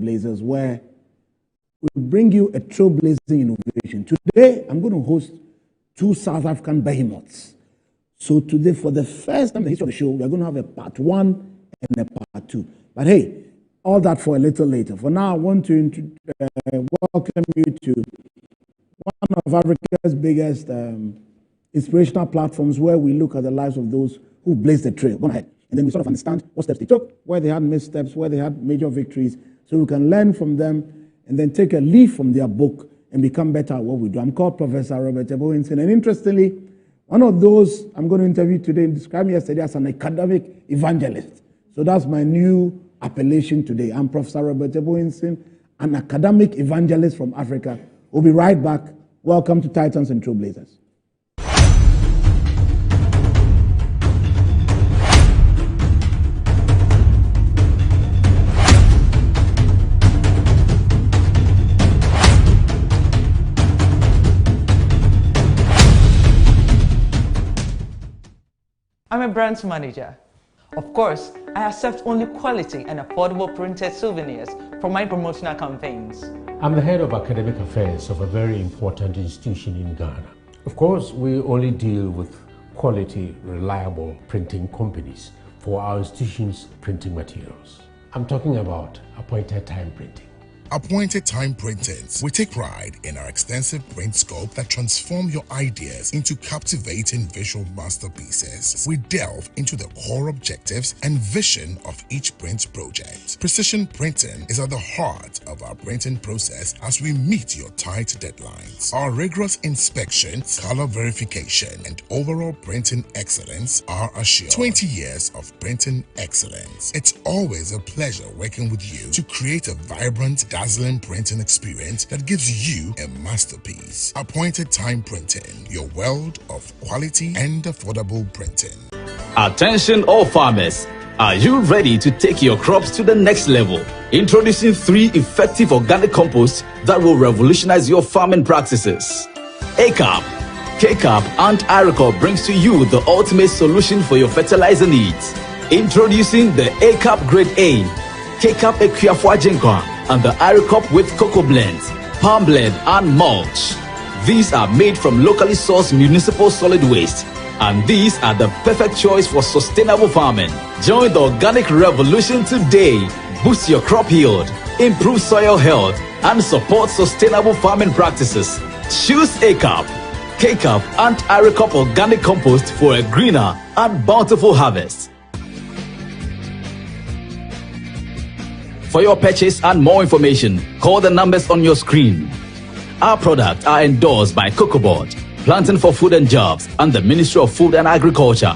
Trailblazers, where we bring you a trailblazing innovation. Today, I'm going to host two South African behemoths. So today, for the first time in the history of the show, we're going to have a part 1 and a part 2. But hey, all that for a little later. For now, I want to welcome you to one of Africa's biggest inspirational platforms, where we look at the lives of those who blazed the trail. Go ahead. And then we sort of understand what steps they took, where they had missteps, where they had major victories, so we can learn from them and then take a leaf from their book and become better at what we do. I'm called Professor Robert Eboinson, and interestingly, one of those I'm going to interview today described me yesterday as an academic evangelist. So that's my new appellation today. I'm Professor Robert Eboinson, an academic evangelist from Africa. We'll be right back. Welcome to Titans and Trailblazers. I'm a brand manager. Of course, I accept only quality and affordable printed souvenirs for my promotional campaigns. I'm the head of academic affairs of a very important institution in Ghana. Of course, we only deal with quality, reliable printing companies for our institution's printing materials. I'm talking about appointed time printing. Appointed Time Printings. We take pride in our extensive print scope that transform your ideas into captivating visual masterpieces. We delve into the core objectives and vision of each print project. Precision printing is at the heart of our printing process as we meet your tight deadlines. Our rigorous inspections, color verification, and overall printing excellence are assured. 20 years of printing excellence. It's always a pleasure working with you to create a vibrant, dazzling printing experience that gives you a masterpiece. Appointed Time Printing, your world of quality and affordable printing. Attention all farmers, are you ready to take your crops to the next level? Introducing 3 effective organic composts that will revolutionize your farming practices. ACAP, KCAP and Iricop brings to you the ultimate solution for your fertilizer needs. Introducing the ACAP Grade A, KCAP Equiafua Jinkwa, and the Iricop with cocoa blends, palm blend, and mulch. These are made from locally sourced municipal solid waste, and these are the perfect choice for sustainable farming. Join the organic revolution today. Boost your crop yield, improve soil health, and support sustainable farming practices. Choose ACAP, KCAP, and Iricop organic compost for a greener and bountiful harvest. For your purchase and more information, call the numbers on your screen. Our products are endorsed by COCOBOD, Planting for Food and Jobs, and the Ministry of Food and Agriculture.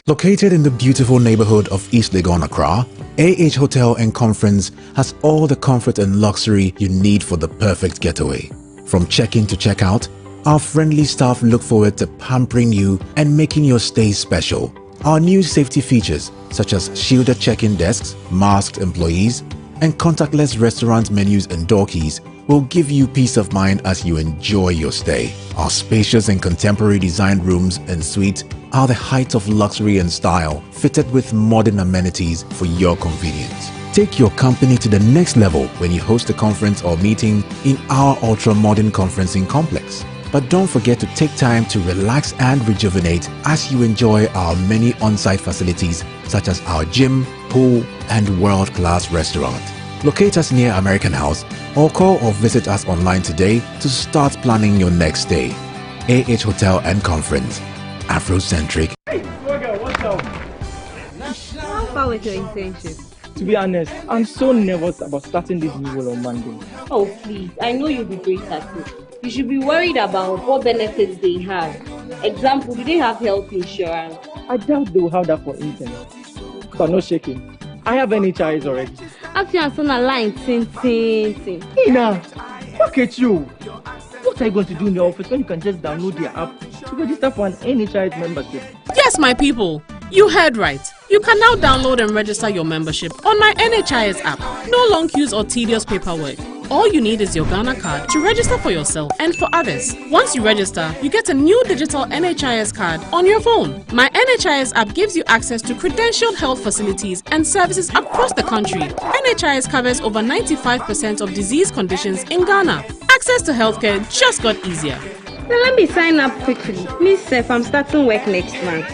Located in the beautiful neighborhood of East Legon, Accra, AH Hotel and Conference has all the comfort and luxury you need for the perfect getaway. From check-in to check-out, our friendly staff look forward to pampering you and making your stay special. Our new safety features, such as shielded check-in desks, masked employees, and contactless restaurant menus and door keys, will give you peace of mind as you enjoy your stay. Our spacious and contemporary designed rooms and suites are the height of luxury and style, fitted with modern amenities for your convenience. Take your company to the next level when you host a conference or meeting in our ultra-modern conferencing complex. But don't forget to take time to relax and rejuvenate as you enjoy our many on-site facilities such as our gym, pool, and world-class restaurant. Locate us near American House or call or visit us online today to start planning your next stay. AH Hotel and Conference. Afrocentric. Hey, what's up? How far with your internship? To be honest, I'm so nervous about starting this new role on Monday. Oh, please. I know you'll be great at it. You should be worried about what benefits they have. Example, do they have health insurance? I doubt they will have that for internet. But no shaking. I have NHIS already. After you're on a line, Ina, look at you. What are you going to do in the office when you can just download the app to register for an NHIS membership? Yes, my people. You heard right. You can now download and register your membership on my NHIS app. No long queues or tedious paperwork. All you need is your Ghana card to register for yourself and for others. Once you register, you get a new digital NHIS card on your phone. My NHIS app gives you access to credentialed health facilities and services across the country. NHIS covers over 95% of disease conditions in Ghana. Access to healthcare just got easier. Now let me sign up quickly. Miss Seth, I'm starting work next month.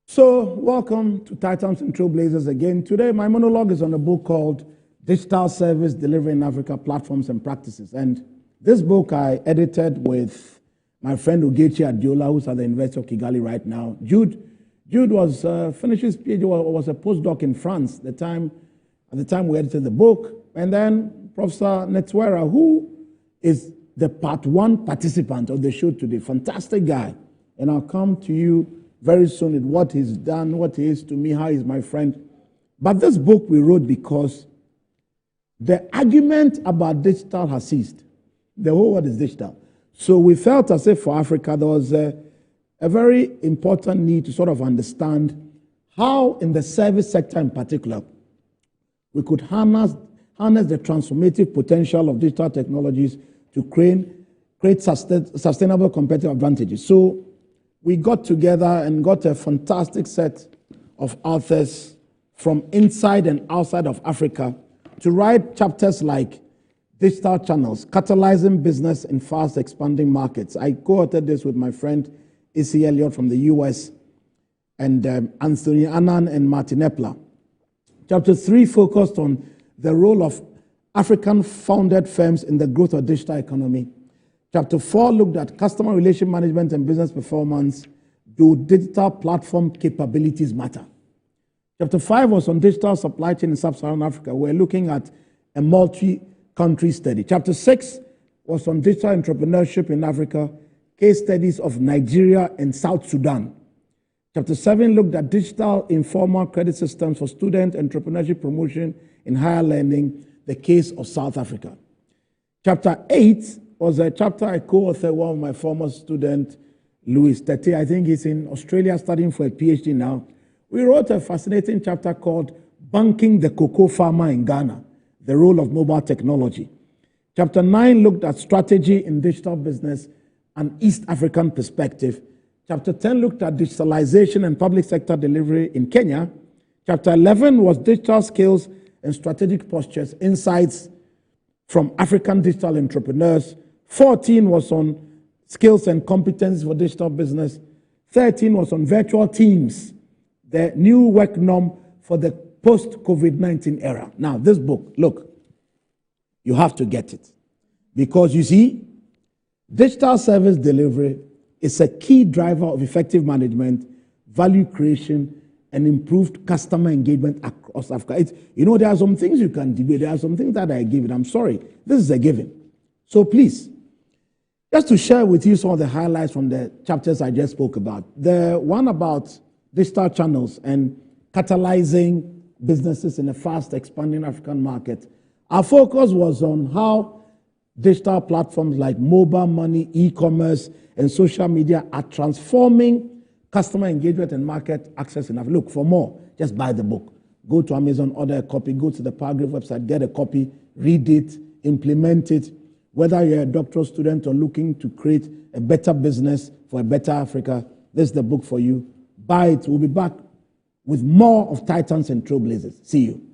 So, welcome to Titans and Trailblazers again. Today, my monologue is on a book called Digital Service Delivery in Africa, Platforms and Practices. And this book I edited with my friend Ugechi Adiola, who's at the University of Kigali right now. Jude was finished his PhD, was a postdoc in France at the time we edited the book. And then Professor Netwera, who is the part one participant of the show today, fantastic guy. And I'll come to you very soon with what he's done, what he is to me, how he's my friend. But this book we wrote because the argument about digital has ceased. The whole world is digital. So we felt as if for Africa there was a very important need to sort of understand how in the service sector in particular we could harness the transformative potential of digital technologies to create sustainable competitive advantages. So we got together and got a fantastic set of authors from inside and outside of Africa to write chapters like Digital Channels, Catalyzing Business in Fast Expanding Markets. I co-authored this with my friend A.C. Elliott from the US and Anthony Annan and Martin Epler. Chapter 3 focused on the role of African-founded firms in the growth of digital economy. Chapter 4 looked at customer relation management and business performance. Do digital platform capabilities matter? Chapter 5 was on digital supply chain in sub-Saharan Africa. We're looking at a multi-country study. Chapter 6 was on digital entrepreneurship in Africa, case studies of Nigeria and South Sudan. Chapter 7 looked at digital informal credit systems for student entrepreneurship promotion in higher learning, the case of South Africa. Chapter 8 was a chapter I co-authored one of my former student, Louis Tete. I think he's in Australia studying for a PhD now. We wrote a fascinating chapter called Banking the Cocoa Farmer in Ghana, the role of mobile technology. Chapter 9 looked at strategy in digital business and East African perspective. Chapter 10 looked at digitalization and public sector delivery in Kenya. Chapter 11 was digital skills and strategic postures, insights from African digital entrepreneurs. 14 was on skills and competencies for digital business. 13 was on virtual teams, the new work norm for the post-COVID-19 era. Now, this book, look, you have to get it. Because you see, digital service delivery is a key driver of effective management, value creation, and improved customer engagement across Africa. There are some things you can debate. There are some things that I give it. I'm sorry. This is a given. So please, just to share with you some of the highlights from the chapters I just spoke about. The one about digital channels and catalyzing businesses in a fast expanding African market. Our focus was on how digital platforms like mobile money, e-commerce, and social media are transforming customer engagement and market access in Africa. Look, for more, just buy the book. Go to Amazon, order a copy, go to the Paragraph website, get a copy, read it, implement it. Whether you're a doctoral student or looking to create a better business for a better Africa, this is the book for you. Buy it. We'll be back with more of Titans and Trailblazers. See you.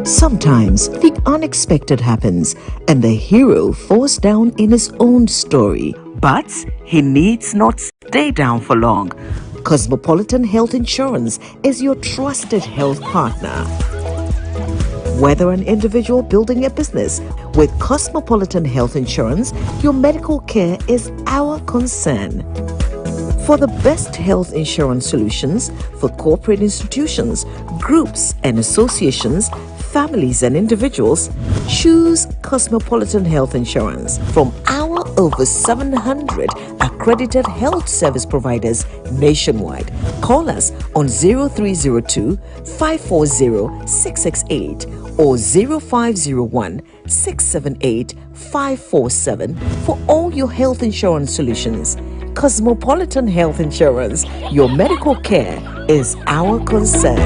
Sometimes the unexpected happens and the hero falls down in his own story. But he needs not stay down for long. Cosmopolitan Health Insurance is your trusted health partner. Whether an individual building a business, with Cosmopolitan Health Insurance, your medical care is our concern. For the best health insurance solutions for corporate institutions, groups and associations, families and individuals, choose Cosmopolitan Health Insurance from our over 700 accredited health service providers nationwide. Call us on 0302 540 668 or 0501 678 547 for all your health insurance solutions. Cosmopolitan Health Insurance, your medical care is our concern.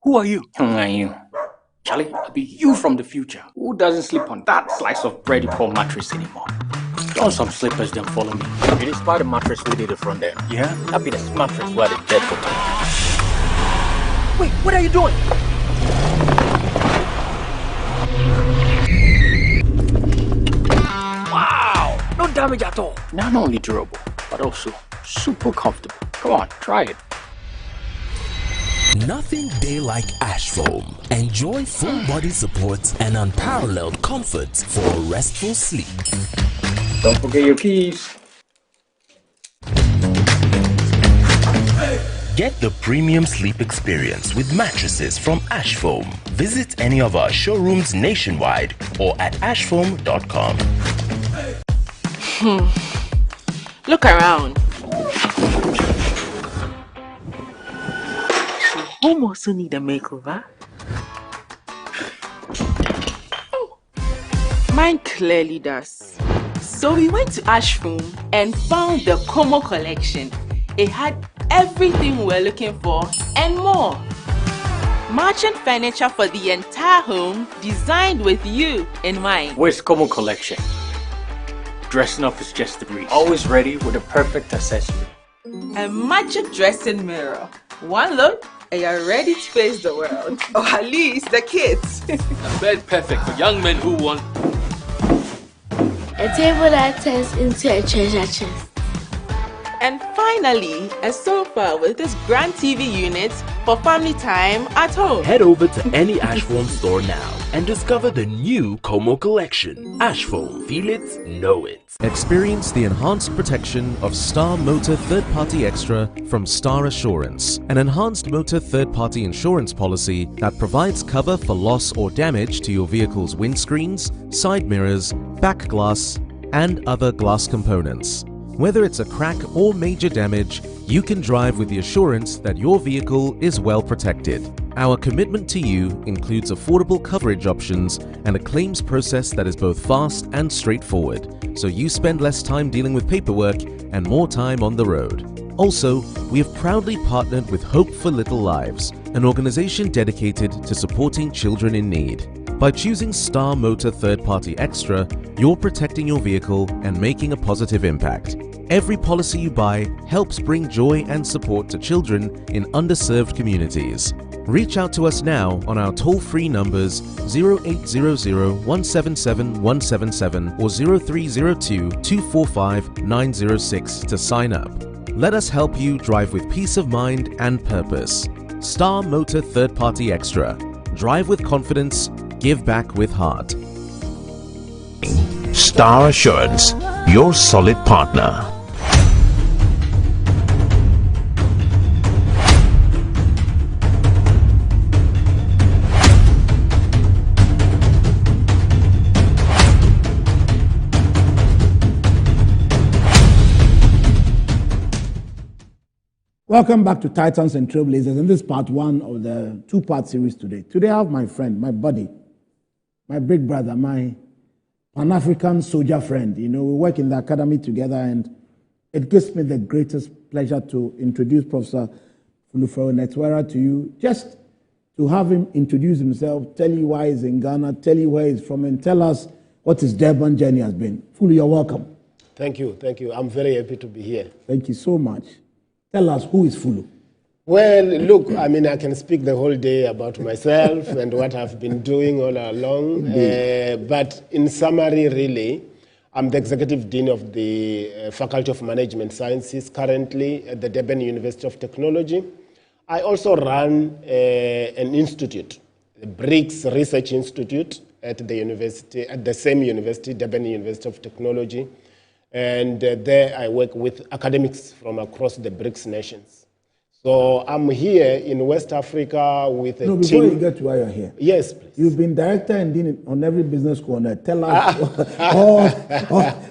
Who are you? Who are you? Charlie, I'll be you from the future. Who doesn't sleep on that slice of bready poor mattress anymore? Don some slippers, then follow me. It is by the mattress we did the front end. Yeah? That be the mattress where the dead for. Wait, what are you doing? Wow! No damage at all. Not only durable, but also super comfortable. Come on, try it. Nothing day like Ash Foam. Enjoy full body support and unparalleled comfort for a restful sleep. Don't forget your keys. Get the premium sleep experience with mattresses from Ash Foam. Visit any of our showrooms nationwide or at ashfoam.com. Look around. Home also need a makeover. Mine clearly does. So we went to Ash Foam and found the Como collection. It had everything we're looking for and more. Merchant furniture for the entire home, designed with you in mind. Where's Como collection? Dressing up is just the breeze. Always ready with a perfect accessory. A magic dressing mirror. One look and you're ready to face the world. Or at least the kids. A bed perfect for young men who want a table that turns into a treasure chest. And finally, a sofa with this grand TV unit for family time at home. Head over to any Ash Foam store now and discover the new Como collection. Ash Foam. Feel it, know it. Experience the enhanced protection of Star Motor Third Party Extra from Star Assurance, an enhanced motor third-party insurance policy that provides cover for loss or damage to your vehicle's windscreens, side mirrors, back glass, and other glass components. Whether it's a crack or major damage, you can drive with the assurance that your vehicle is well protected. Our commitment to you includes affordable coverage options and a claims process that is both fast and straightforward, so you spend less time dealing with paperwork and more time on the road. Also, we have proudly partnered with Hope for Little Lives, an organization dedicated to supporting children in need. By choosing Star Motor Third Party Extra, you're protecting your vehicle and making a positive impact. Every policy you buy helps bring joy and support to children in underserved communities. Reach out to us now on our toll-free numbers 0800-177-177 or 0302-245-906 to sign up. Let us help you drive with peace of mind and purpose. Star Motor Third Party Extra. Drive with confidence, give back with heart. Star Assurance, your solid partner. Welcome back to Titans and Trailblazers, and this is part one of the two-part series today. Today I have my friend, my buddy, my big brother, my Pan-African soldier friend. You know, we work in the academy together, and it gives me the greatest pleasure to introduce Professor Fulufero Netwera to you, just to have him introduce himself, tell you why he's in Ghana, tell you where he's from, and tell us what his Durban journey has been. Fulu, you're welcome. Thank you. I'm very happy to be here. Thank you so much. Tell us, who is Fulu? Well, look, I mean, I can speak the whole day about myself and what I've been doing all along. But in summary, really, I'm the Executive Dean of the Faculty of Management Sciences currently at the Durban University of Technology. I also run an institute, the BRICS Research Institute at the university, at the same university, Durban University of Technology. And there I work with academics from across the BRICS nations. So I'm here in West Africa with a team. Before you get to why you're here. Yes, please. You've been director and dean on every business corner. Tell us,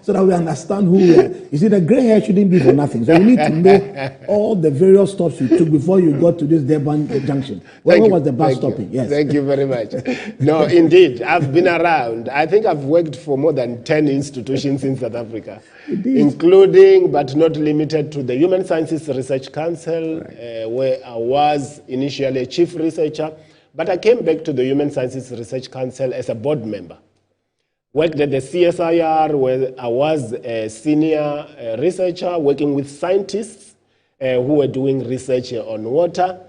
so that we understand who we are. You see, the gray hair shouldn't be for nothing. So we need to know all the various stops you took before you got to this Durban junction. What was the bus stopping? Yes. Thank you very much. No, indeed, I've been around. I think I've worked for more than 10 institutions in South Africa, including but not limited to the Human Sciences Research Council, where I was initially a chief researcher, but I came back to the Human Sciences Research Council as a board member. Worked at the CSIR, where I was a senior researcher working with scientists who were doing research on water.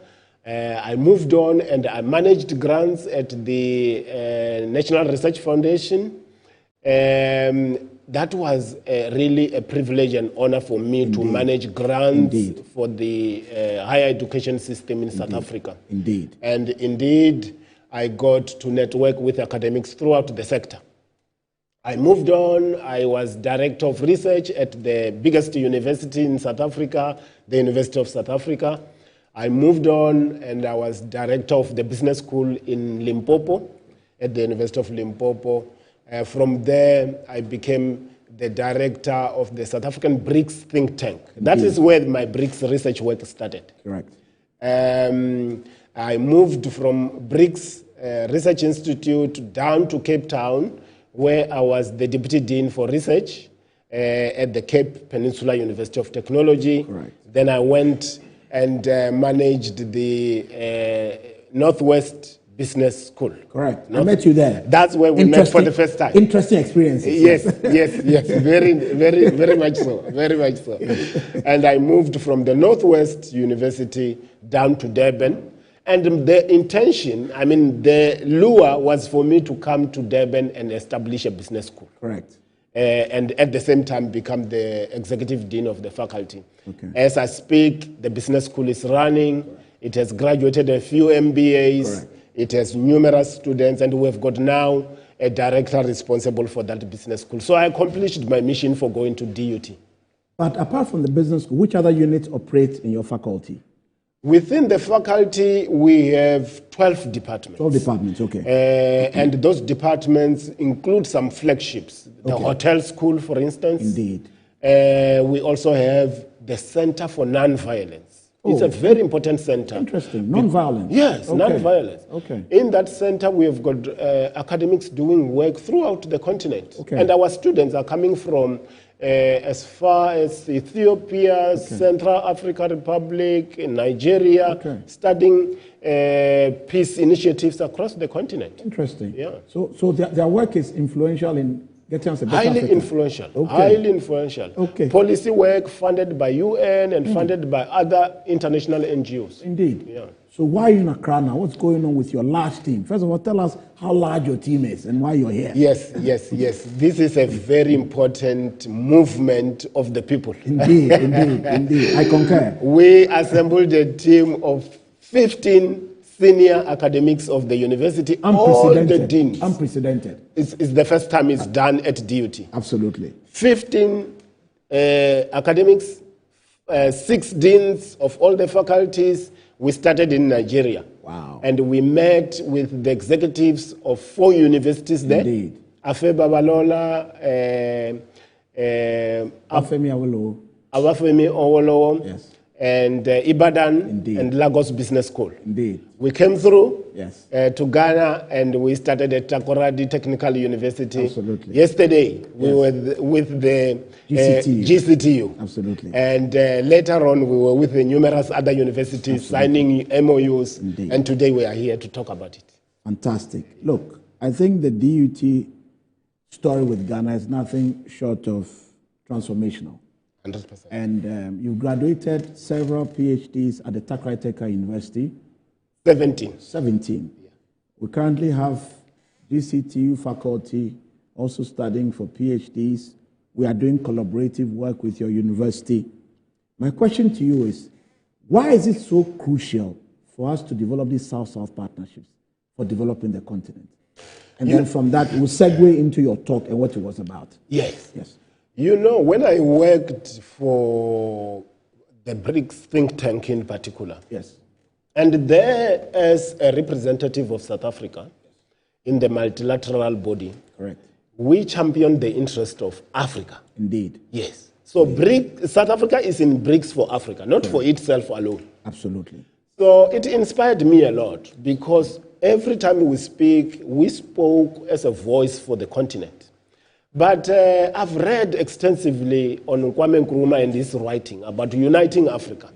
I moved on and I managed grants at the National Research Foundation. That was really a privilege and honor for me to manage grants for the higher education system in South Africa. And indeed, I got to network with academics throughout the sector. I moved on. I was director of research at the biggest university in South Africa, the University of South Africa. I moved on and I was director of the business school in Limpopo, at the University of Limpopo. From there, I became the director of the South African BRICS think tank. That is where my BRICS research work started. Correct. I moved from BRICS Research Institute down to Cape Town, where I was the deputy dean for research at the Cape Peninsula University of Technology. Correct. Then I went and managed the Northwest Business School. Correct. I met you there. That's where we met for the first time. Interesting experiences. Yes. Very much so. Very much so. And I moved from the Northwest University down to Durban. And the intention, I mean, the lure was for me to come to Durban and establish a business school. Correct. And at the same time become the executive dean of the faculty. Okay. As I speak, the business school is running. It has graduated a few MBAs. Correct. It has numerous students, and we've got now a director responsible for that business school. So I accomplished my mission for going to DUT. But apart from the business school, which other units operate in your faculty? Within the faculty, we have 12 departments. 12 departments, okay. And those departments include some flagships. The hotel school, for instance. Indeed. We also have the Center for Nonviolence. It's a very important center. Interesting. Non-violence. Yes, non-violence. Okay. In that center, we have got academics doing work throughout the continent. Okay. And our students are coming from as far as Ethiopia, Central African Republic, Nigeria, studying peace initiatives across the continent. Interesting. Yeah. So their work is influential in getting us a better Highly Africa. influential. Okay. Highly influential. Okay. Policy work funded by UN and funded by other international NGOs. Indeed. Yeah. So why are you in Accra now? What's going on with your large team? First of all, tell us how large your team is and why you're here. Yes. This is a very important movement of the people. Indeed. I concur. We assembled a team of 15 senior academics of the university, all the deans. Unprecedented. It's the first time it's done at DUT. Absolutely. 15 academics, 6 deans of all the faculties. We started in Nigeria. Wow. And we met with the executives of 4 universities there. Indeed. Afe Babalola, Afemi Awolowo, yes, and Ibadan, Indeed, and Lagos Business School. Indeed. We came through, yes, to Ghana, and we started at Takoradi Technical University. Absolutely. Yesterday, we were with the GCTU. Absolutely. And later on, we were with the numerous other universities signing MOUs. Indeed. And today we are here to talk about it. Fantastic. Look, I think the DUT story with Ghana is nothing short of transformational. 100%. And you graduated several PhDs at the Takrae Teka University. 17. Yeah. We currently have DCTU faculty also studying for PhDs. We are doing collaborative work with your university. My question to you is, why is it so crucial for us to develop these South-South partnerships for developing the continent? And then from that, we'll segue into your talk and what it was about. Yes. Yes. You know, when I worked for the BRICS think tank in particular, yes, and there as a representative of South Africa in the multilateral body, correct, we championed the interest of Africa. Indeed. Yes. So South Africa is in BRICS for Africa, not for itself alone. Absolutely. So it inspired me a lot because every time we speak, we spoke as a voice for the continent. But I've read extensively on Kwame Nkrumah and his writing about uniting Africa.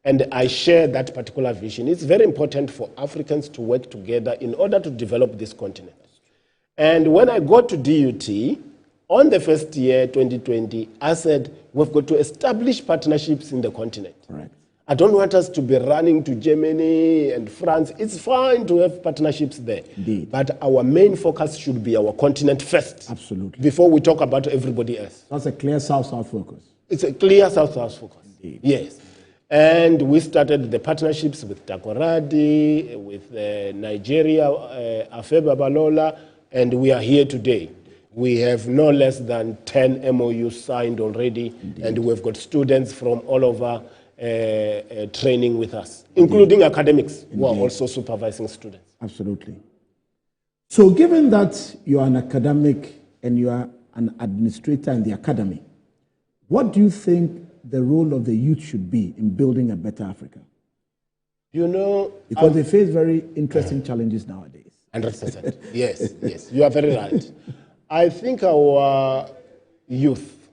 And I share that particular vision. It's very important for Africans to work together in order to develop this continent. And when I got to DUT, on the first year, 2020, I said, we've got to establish partnerships in the continent. Right. I don't want us to be running to Germany and France. It's fine to have partnerships there. Indeed. But our main focus should be our continent first. Absolutely. Before we talk about everybody else. That's a clear South-South focus. It's a clear South-South focus. Indeed. Yes. And we started the partnerships with Takoradi, with Nigeria, Afe Babalola, and we are here today. We have no less than 10 MOUs signed already, Indeed. And we've got students from all over training with us, including academics who are also supervising students. Absolutely. So given that you are an academic and you are an administrator in the academy, what do you think the role of the youth should be in building a better Africa? You know, because they face very interesting challenges nowadays. 100%. Yes, yes, you are very right. I think our youth,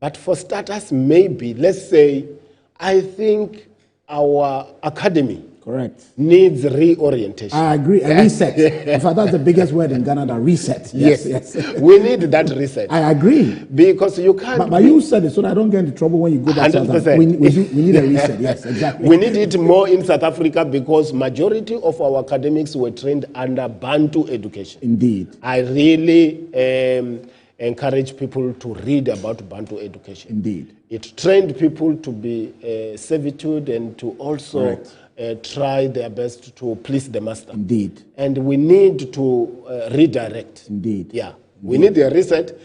but for starters, maybe, let's say, I think our academy needs reorientation. I agree, a reset. In fact, that's the biggest word in Ghana, the reset. Yes, yes. We need that reset. I agree. Because you can't... But you said it so that I don't get into trouble when you go back to South Africa. We need a reset, yes, exactly. We need it more in South Africa because majority of our academics were trained under Bantu education. Indeed. I really encourage people to read about Bantu education. Indeed. It trained people to be servitude and to also try their best to please the master. Indeed. And we need to redirect. Indeed. Yeah. We need the reset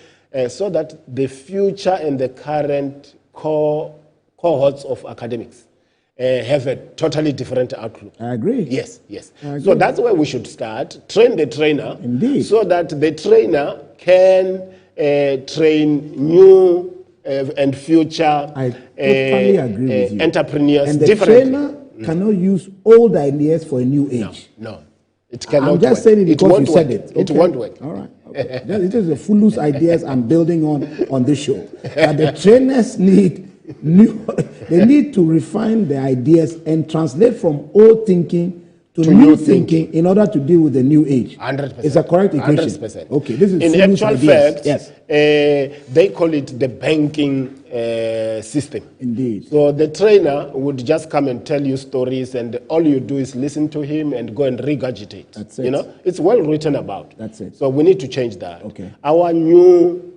so that the future and the current cohorts of academics have a totally different outlook. I agree. Yes, yes. So that's where we should start. Train the trainer. Indeed. So that the trainer can train new and future I totally agree with you. Entrepreneurs. And the differently. trainer cannot use old ideas for a new age. No. It cannot I'm just work. saying it because you said it. It won't work. All right. Okay. It is the full loose ideas I'm building on this show. But the trainers need they need to refine the ideas and translate from old thinking to new thinking in order to deal with the new age. 100%. It's a correct equation. 100%. Okay, this is in full loose actual ideas. fact, Yes. They call it the banking system. Indeed. So the trainer would just come and tell you stories, and all you do is listen to him and go and regurgitate. That's it. You know, it's well written about. That's it. So we need to change that. Okay. Our new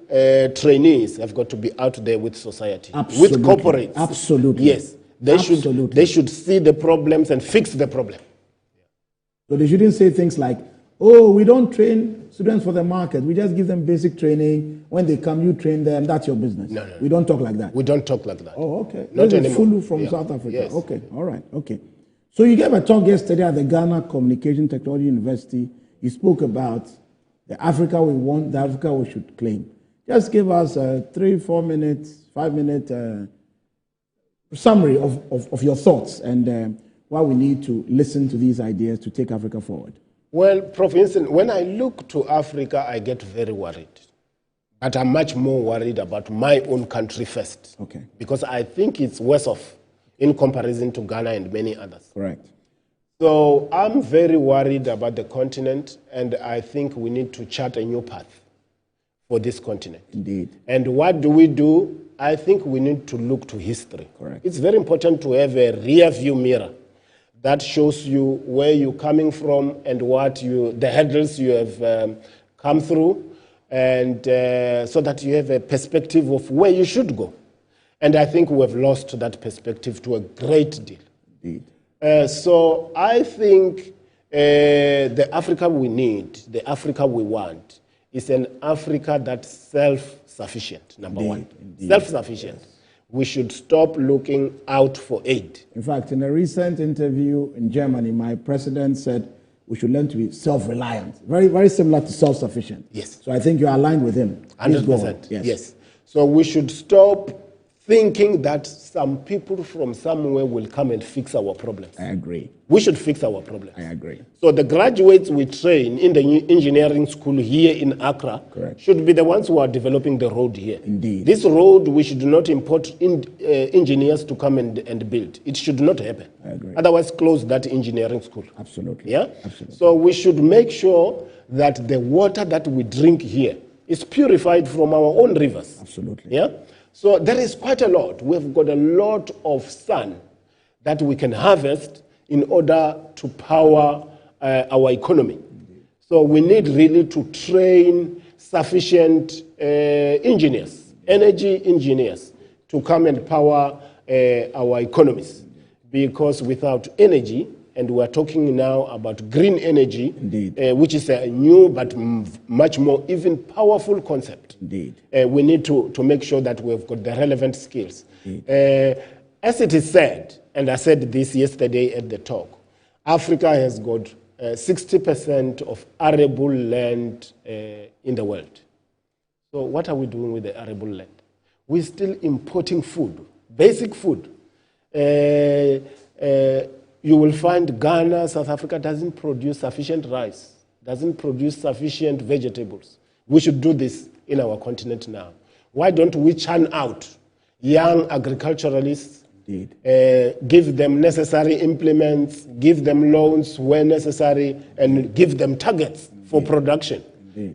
trainees have got to be out there with society, Absolutely. with corporates. Absolutely. Yes, they should see the problems and fix the problem. So they shouldn't say things like, oh, we don't train students for the market. We just give them basic training. When they come, you train them. That's your business. No. We don't talk like that. We don't talk like that. Oh, okay. Not This is anymore. Fulu from South Africa. Yes. Okay. All right. Okay. So you gave a talk yesterday at the Ghana Communication Technology University. You spoke about the Africa we want, the Africa we should claim. Just give us a 3-4 minutes, 5-minute summary of your thoughts and why we need to listen to these ideas to take Africa forward. Well, Prof. Instant, when I look to Africa, I get very worried. But I'm much more worried about my own country first. Okay. Because I think it's worse off in comparison to Ghana and many others. Correct. So I'm very worried about the continent, and I think we need to chart a new path for this continent. Indeed. And what do? I think we need to look to history. Correct. It's very important to have a rear view mirror that shows you where you're coming from and the hurdles you have come through, and so that you have a perspective of where you should go. And I think we have lost that perspective to a great deal. Indeed. So I think the Africa we need, the Africa we want, is an Africa that's self-sufficient, number one. Indeed. Self-sufficient. Yes. We should stop looking out for aid. In fact, in a recent interview in Germany, my president said we should learn to be self-reliant. Very, very similar to self-sufficient. Yes. So I think you're aligned with him. 100%. Yes. So we should stop thinking that some people from somewhere will come and fix our problems. I agree. We should fix our problems. I agree. So the graduates we train in the engineering school here in Accra should be the ones who are developing the road here. Indeed. This road, we should not import engineers to come and build. It should not happen. I agree. Otherwise, close that engineering school. Absolutely. Yeah? Absolutely. So we should make sure that the water that we drink here is purified from our own rivers. Absolutely. Yeah? So there is quite a lot. We've got a lot of sun that we can harvest in order to power our economy. Indeed. So we need really to train sufficient engineers, energy engineers, to come and power our economies. Because without energy, and we're talking now about green energy, which is a new but much more even powerful concept. Indeed. We need to make sure that we've got the relevant skills. As it is said, and I said this yesterday at the talk, Africa has got 60% of arable land in the world. So what are we doing with the arable land? We're still importing food, basic food. You will find Ghana, South Africa doesn't produce sufficient rice, doesn't produce sufficient vegetables. We should do this in our continent now. Why don't we churn out young agriculturalists, give them necessary implements, give them loans where necessary, and give them targets for production,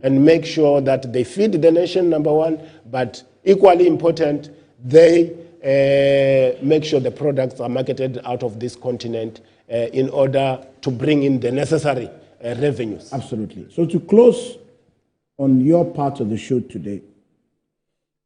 and make sure that they feed the nation, number one, but equally important, they make sure the products are marketed out of this continent in order to bring in the necessary revenues. Absolutely. So to close on your part of the show today,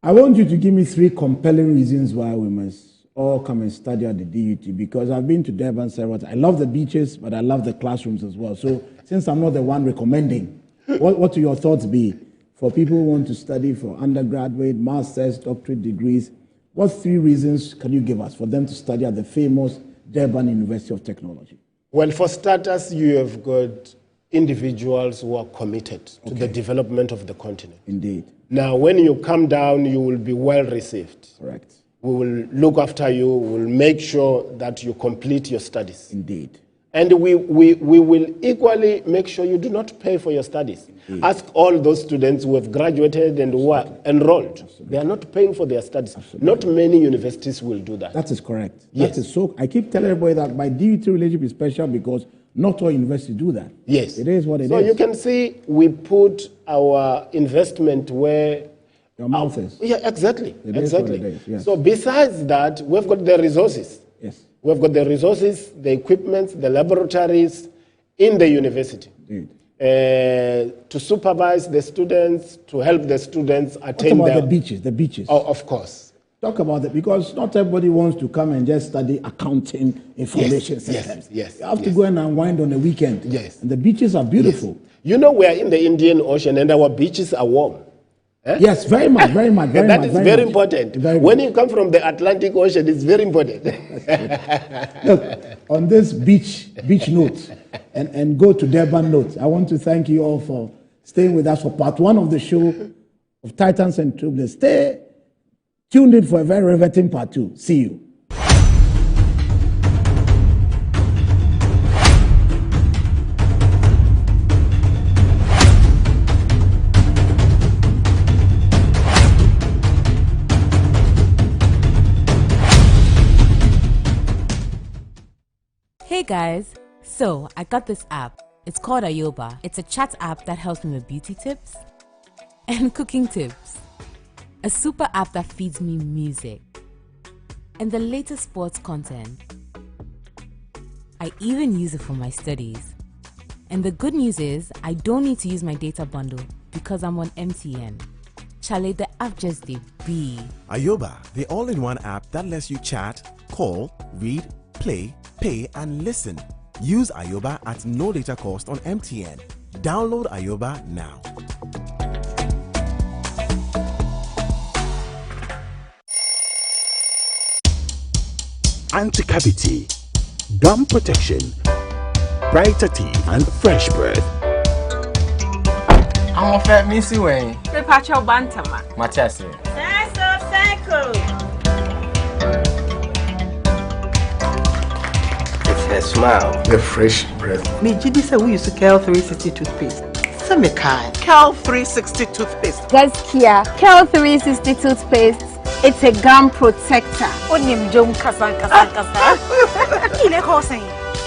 I want you to give me 3 compelling reasons why we must all come and study at the DUT, because I've been to Durban several times. I love the beaches, but I love the classrooms as well. So since I'm not the one recommending, what will your thoughts be for people who want to study for undergraduate, master's, doctorate degrees? What 3 reasons can you give us for them to study at the famous Durban University of Technology? Well, for starters, you have got individuals who are committed to the development of the continent. Indeed. Now, when you come down, you will be well received. Correct. We will look after you. We will make sure that you complete your studies. Indeed. And we will equally make sure you do not pay for your studies. Indeed. Ask all those students who have graduated and who are enrolled. Absolutely. They are not paying for their studies. Absolutely. Not many universities will do that. That is correct. Yes. That is so. I keep telling everybody that my DUT relationship is special because not all universities do that. Yes. It is what it is. So you can see we put our investment where your mouth is. Yeah, exactly. It exactly. Is what it is. Yes. So besides that, we've got the resources. Yes. We've got the resources, the equipment, the laboratories in the university to supervise the students, to help the students attain what about the beaches? Oh, of course. Talk about it, because not everybody wants to come and just study accounting, information systems. Yes. You have to go and unwind on the weekend. Yes. And the beaches are beautiful. Yes. You know, we are in the Indian Ocean and our beaches are warm. Yes, very much. That is very important. When you come from the Atlantic Ocean, it's very important. Look, on this beach note, and go to Durban note, I want to thank you all for staying with us for part 1 of the show of Titans and Trailblazers. Stay tuned in for a very riveting part 2. See you. Hey guys, so I got this app. It's called Ayoba. It's a chat app that helps me with beauty tips and cooking tips. a super app that feeds me music and the latest sports content. I even use it for my studies. And the good news is, I don't need to use my data bundle because I'm on MTN. Chale, the app just did be. Ayoba, the all-in-one app that lets you chat, call, read, play, pay, and listen. Use Ayoba at no data cost on MTN. Download Ayoba now. Anti-cavity, gum protection, brighter teeth, and fresh breath. I'm a fat missy way. The patch of Bantama. Matias. It's her smile. The fresh breath. Me, Jidi said we used to Cal 360 toothpaste. Semi kind. Cal 360 toothpaste. That's Kia. Cal 360 toothpaste. It's a gum protector. Onim jom kasan. Kile kosen.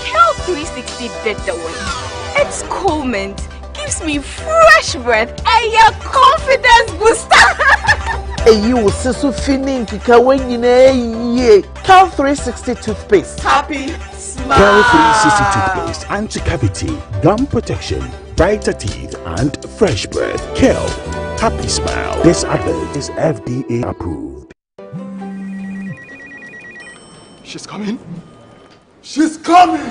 Cal 360 did the way. It's cool mint. Gives me fresh breath and your confidence booster. And you will see so feeling kika when you know Cal 360 toothpaste. Happy smile. Cal 360 toothpaste, anti-cavity, gum protection, brighter teeth, and fresh breath. Cal, happy smile. This advert is FDA approved. She's coming. She's coming.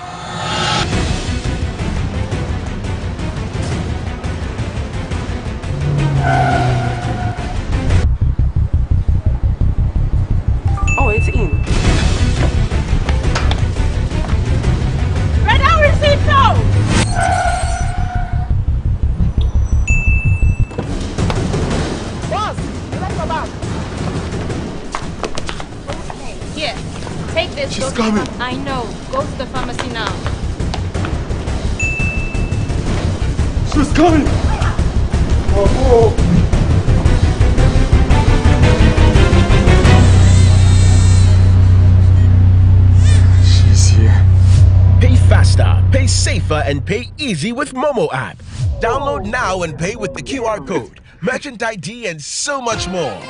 Oh, it's in. Red out receipt now. Boss, let her back. Here, take this. She's coming. I know. Go to the pharmacy now. She's coming. Oh. Pay faster, pay safer, and pay easy with Momo app. Download now and pay with the QR code, merchant ID, and so much more.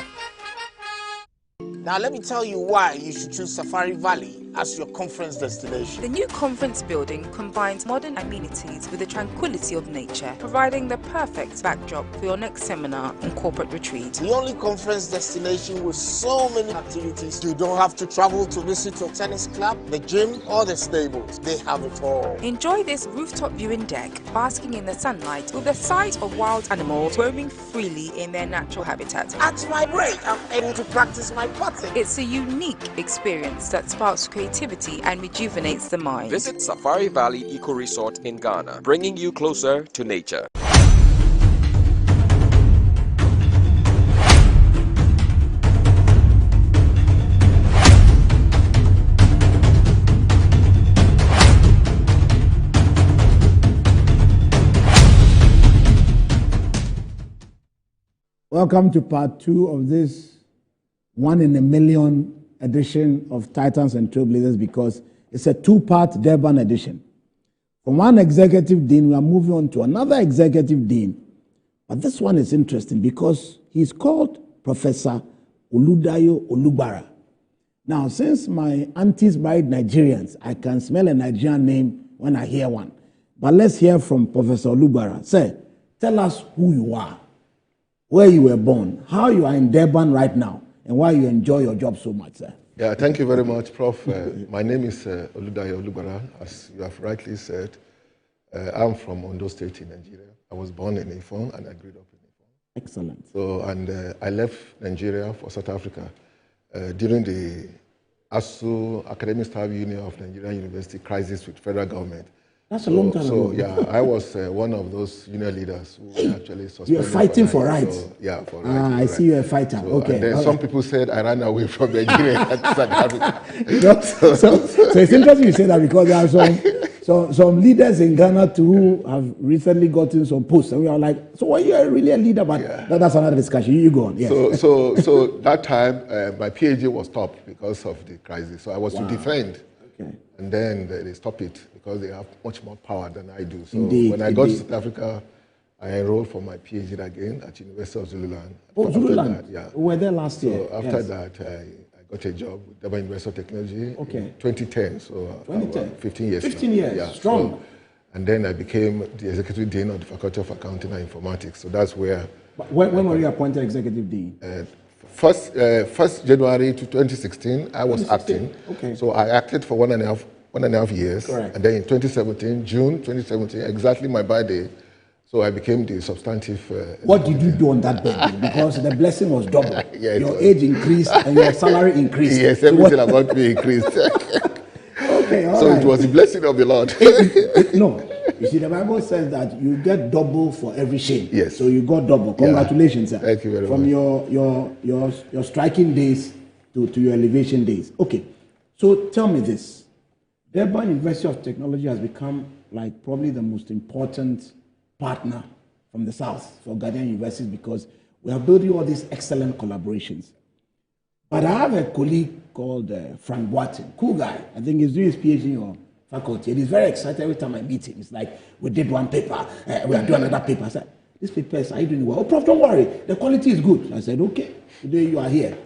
Now let me tell you why you should choose Safari Valley as your conference destination. The new conference building combines modern amenities with the tranquility of nature, providing the perfect backdrop for your next seminar and corporate retreat. The only conference destination with so many activities, you don't have to travel to visit your tennis club, the gym, or the stables. They have it all. Enjoy this rooftop viewing deck, basking in the sunlight with the sight of wild animals roaming freely in their natural habitat. At my break, I'm able to practice my putting. It's a unique experience that sparks creativity and rejuvenates the mind. Visit Safari Valley Eco Resort in Ghana, bringing you closer to nature. Welcome to part 2 of this 1 in a million edition of Titans and Trailblazers, because it's a 2-part Durban edition. From one executive dean, we are moving on to another executive dean. But this one is interesting because he's called Professor Oludayo Olugbara. Now, since my aunties married Nigerians, I can smell a Nigerian name when I hear one. But let's hear from Professor Olugbara. Sir, tell us who you are, where you were born, how you are in Durban right now, and why you enjoy your job so much, sir. Yeah, thank you very much, Prof. My name is Oludayo Olugbara, as you have rightly said. I'm from Ondo State in Nigeria. I was born in Ifon and I grew up in Ifon. Excellent. So, and I left Nigeria for South Africa during the ASU, Academic Staff Union of Nigerian University crisis with federal government. That's a long time ago. So, yeah, I was one of those union leaders who were actually suspended. You're fighting for rights. So, yeah, for rights. I see you're a fighter. So, okay. And then some people said I ran away from Nigeria to South Africa. So it's interesting you say that, because there are some leaders in Ghana too who have recently gotten some posts, and we are like, so are you really a leader? But that's another discussion. You go on. Yes. So that time, my PhD was stopped because of the crisis. So I was to defend. Okay. And then they stopped it because they have much more power than I do. So when I got to South Africa, I enrolled for my PhD again at University of Zululand. Oh, Zululand. Yeah. We were there last year. So after that, I got a job with Durban University of Technology in 2010. So 2010. 15 years. 15 years. Yeah. Strong. So, and then I became the Executive Dean of the Faculty of Accounting and Informatics. So that's where. When were you appointed Executive Dean? First January to 2016, I was acting. Okay. So I acted for 1.5 years. Correct. And then in 2017, June 2017, exactly my birthday, so I became the substantive. What did you do on that birthday? Because the blessing was double. Yeah, your age increased and your salary increased. Yes, everything about me increased. Okay, all so right. It was the blessing of the Lord. No, you see, the Bible says that you get double for every shame. Yes. So you got double. Congratulations, sir. Thank you very From much. your striking days to your elevation days. Okay, so tell me this. Durban University of Technology has become like probably the most important partner from the South for Ghanaian universities because we have built all these excellent collaborations. But I have a colleague called Frank Boateng, cool guy. I think he's doing his PhD in your faculty. And he's very excited every time I meet him. It's like, we did one paper, we are doing another paper. I said, this paper is, are you doing well? Oh, Prof, don't worry, the quality is good. I said, okay, today you are here.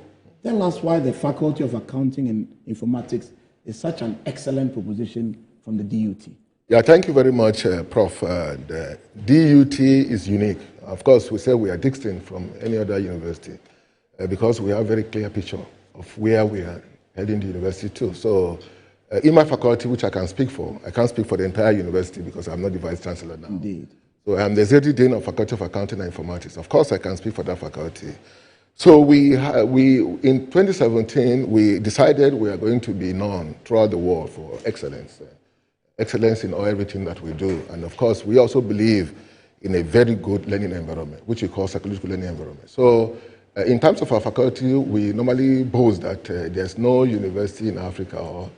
Tell us why the Faculty of Accounting and Informatics is such an excellent proposition from the DUT. Yeah, thank you very much, Prof. The DUT is unique. Of course, we say we are distinct from any other university because we have a very clear picture of where we are heading the university to. So in my faculty, which I can speak for, I can't speak for the entire university because I'm not the Vice Chancellor now. Indeed. So I'm the Executive Dean of Faculty of Accounting and Informatics. Of course, I can speak for that faculty. So we in 2017, we decided we are going to be known throughout the world for excellence. Excellence in everything that we do. And of course, we also believe in a very good learning environment, which we call psychological learning environment. So in terms of our faculty, we normally boast that there's no university in Africa or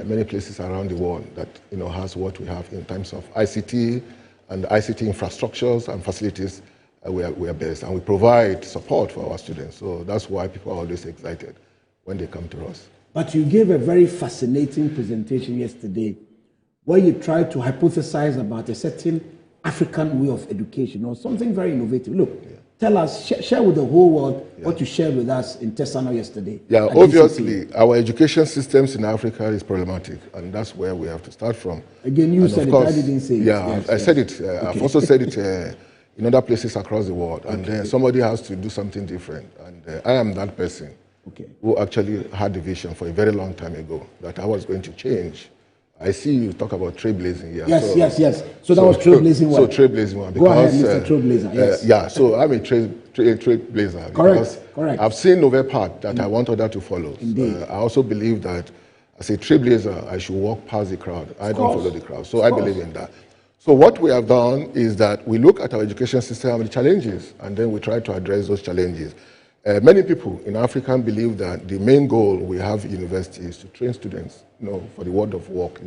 many places around the world that has what we have in terms of ICT and ICT infrastructures and facilities. We are best, and we provide support for our students. So that's why people are always excited when they come to us. But you gave a very fascinating presentation yesterday where you tried to hypothesize about a certain African way of education or something very innovative. Look, tell us, share with the whole world what you shared with us in Tesano yesterday. Yeah, obviously, our education systems in Africa is problematic, and that's where we have to start from. Again, you said it, I didn't say it. Yeah, Yes, I said it. I've also said it in other places across the world, and then somebody has to do something different. And I am that person who actually had the vision for a very long time ago that I was going to change. I see you talk about trailblazing here. Yes. So that was trailblazing one. So trailblazing one. Go ahead, Mr. Trailblazer. Yes. Yeah, so I'm a trailblazer. Correct. I've seen novel path that I want others to follow. Indeed. I also believe that as a trailblazer, I should walk past the crowd. I don't follow the crowd. So I believe in that. So what we have done is that we look at our education system and the challenges, and then we try to address those challenges. Many people in Africa believe that the main goal we have at university is to train students, for the world of work.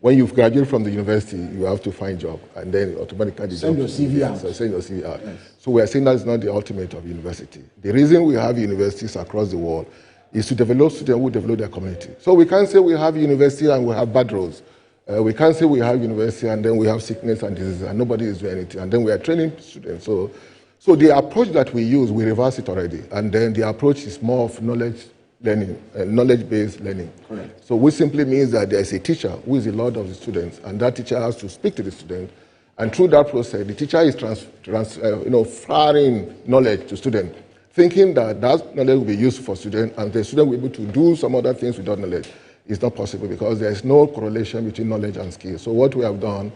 When you've graduated from the university, you have to find a job, and then automatically send your CV out. So send your CV out. Yes. So we are saying that's not the ultimate of university. The reason we have universities across the world is to develop students who develop their community. So we can't say we have university and we have bad roads. We can't say we have university and then we have sickness and disease and nobody is doing anything, and then we are training students. So the approach that we use, we reverse it already, and then the approach is more of knowledge learning, knowledge-based learning. Correct. So which simply means that there is a teacher who is the lord of the students, and that teacher has to speak to the student, and through that process, the teacher is transferring knowledge to student, thinking that that knowledge will be useful for student, and the student will be able to do some other things without knowledge. It's not possible because there is no correlation between knowledge and skill. So what we have done,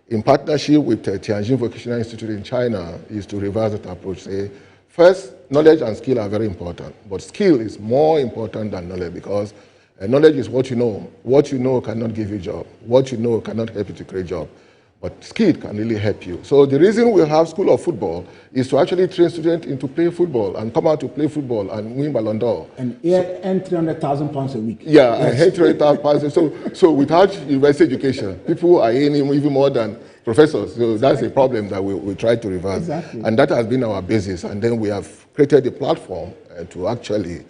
in partnership with Tianjin Vocational Institute in China, is to reverse that approach. Say, first, knowledge and skill are very important, but skill is more important than knowledge because knowledge is what you know. What you know cannot give you a job. What you know cannot help you to create a job. But skill can really help you. So the reason we have School of Football is to actually train students into play football and come out to play football and win Ballon d'Or. And earn £300,000 a week. Yeah, yes. And £300,000. So without university education, people are earning even more than professors. So that's a problem that we try to reverse. Exactly. And that has been our basis. And then we have created a platform to actually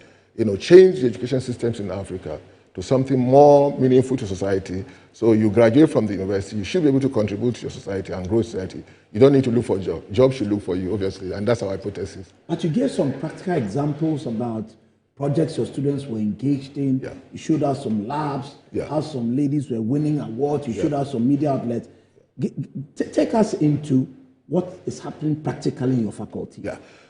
change the education systems in Africa to something more meaningful to society. So you graduate from the university, you should be able to contribute to your society and grow society. You don't need to look for a job. Jobs should look for you, obviously, and that's our hypothesis. But you gave some practical examples about projects your students were engaged in. Yeah. You showed us some labs, how some ladies were winning awards. You showed us some media outlets. Take us into what is happening practically in your faculty.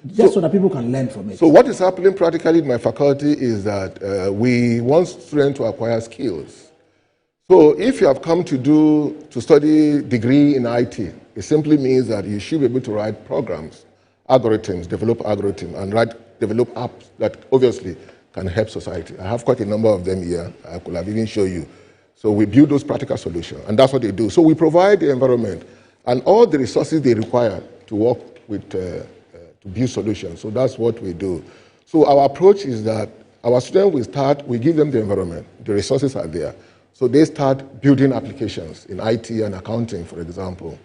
Just so that people can learn from it. So what is happening practically in my faculty is that we want students to acquire skills. So if you have come to study degree in IT, it simply means that you should be able to write programs, algorithms, develop algorithms, and develop apps that obviously can help society. I have quite a number of them here. I could have even show you. So we build those practical solutions, and that's what they do. So we provide the environment and all the resources they require to work with, to build solutions. So that's what we do. So our approach is that our students we give them the environment, the resources are there. So they start building applications in IT and accounting, for example.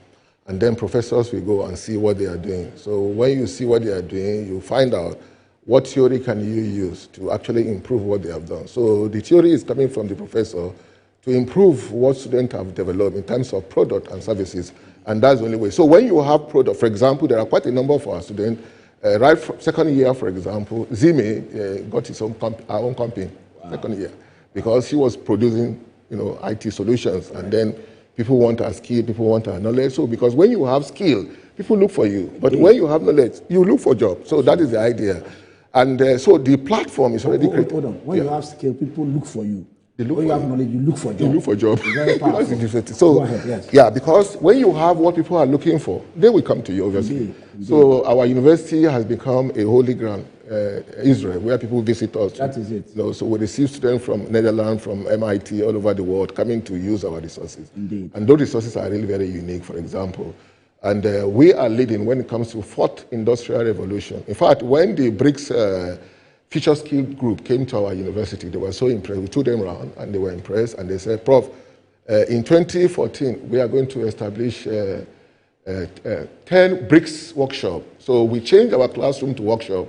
And then professors will go and see what they are doing. So when you see what they are doing, you find out what theory can you use to actually improve what they have done. So the theory is coming from the professor to improve what students have developed in terms of product and services. And that's the only way. So when you have product, for example, there are quite a number of our students, right from second year, for example, Zime got his own our own company, second year, because he was producing, IT solutions, and then people want our skill, people want our knowledge. So because when you have skill, people look for you. But when you have knowledge, you look for jobs. So that is the idea. And so the platform is already created. Hold on. When you have skill, people look for you. When you have knowledge, you look for jobs. You look for jobs. Very powerful. So, go ahead, yes. Yeah, because when you have what people are looking for, they will come to you, obviously. Indeed. So our university has become a holy ground, Israel, where people visit us. That is it. So we receive students from Netherlands, from MIT, all over the world, coming to use our resources. Indeed. And those resources are really very unique, for example. And we are leading when it comes to fourth industrial revolution. In fact, when the BRICS Future Skill Group came to our university, they were so impressed. We took them around and they were impressed, and they said, Prof, in 2014, we are going to establish 10 BRICS workshop. So we changed our classroom to workshop.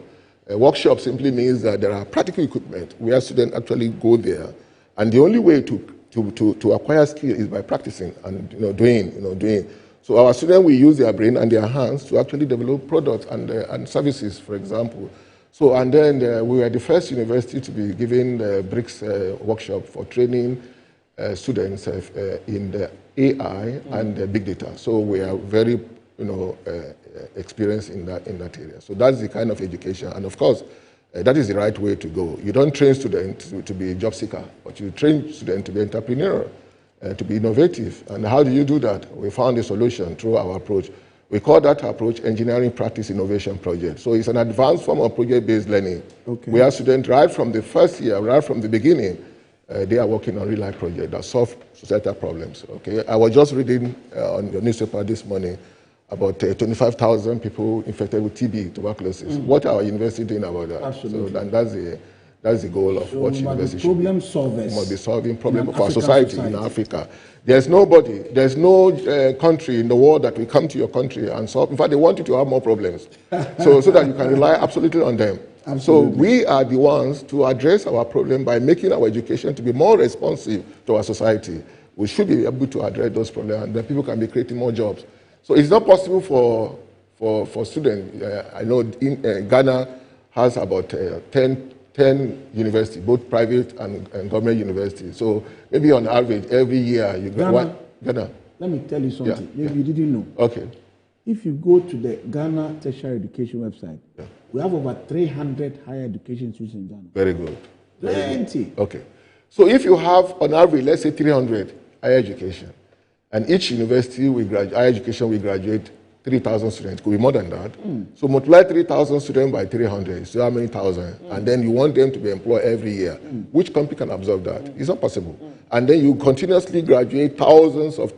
Workshop simply means that there are practical equipment where students actually go there, and the only way to acquire skill is by practicing and doing. So our students will use their brain and their hands to actually develop products and services, for example. So, and then we were the first university to be given the BRICS workshop for training students in the AI and the big data. So we are very, experienced in that area. So that's the kind of education, and of course, that is the right way to go. You don't train students to be a job seeker, but you train students to be entrepreneurial, to be innovative. And how do you do that? We found a solution through our approach. We call that approach Engineering Practice Innovation Project. So it's an advanced form of project-based learning. Okay. We have students right from the first year, right from the beginning, they are working on real-life projects that solve societal problems. Okay, I was just reading on your newspaper this morning about 25,000 people infected with TB, tuberculosis. What are our university doing about that? Absolutely. So that's the goal of what university should problem solvers. Must be solving problems of our society in Africa. There's no country in the world that will come to your country and solve. In fact, they want you to have more problems, so that you can rely absolutely on them. Absolutely. So we are the ones to address our problem by making our education to be more responsive to our society. We should be able to address those problems, and then people can be creating more jobs. So it's not possible for students. I know Ghana has about 10 universities, both private and government universities. So maybe on average, every year you Ghana. Ghana. Let me tell you something. Maybe you didn't know. Okay. If you go to the Ghana Tertiary Education website, we have over 300 higher education institutions in Ghana. Very good. Plenty. Okay. So if you have on average, let's say 300 higher education, and each university higher education will graduate 3,000 students, could be more than that. So multiply 3,000 students by 300, so how many thousand? And then you want them to be employed every year. Which company can absorb that? It's not possible. And then you continuously graduate thousands of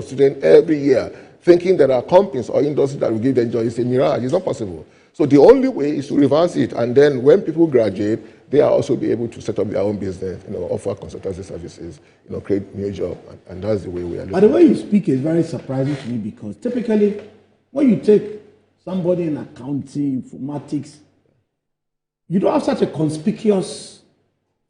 students every year, thinking there are companies or industries that will give them job. It's a mirage. It's not possible. So the only way is to reverse it. And then when people graduate, they are also be able to set up their own business, offer consultancy services, create new jobs. And that's the way we are looking. But the way you speak is very surprising to me, because typically when you take somebody in accounting, informatics, you don't have such a conspicuous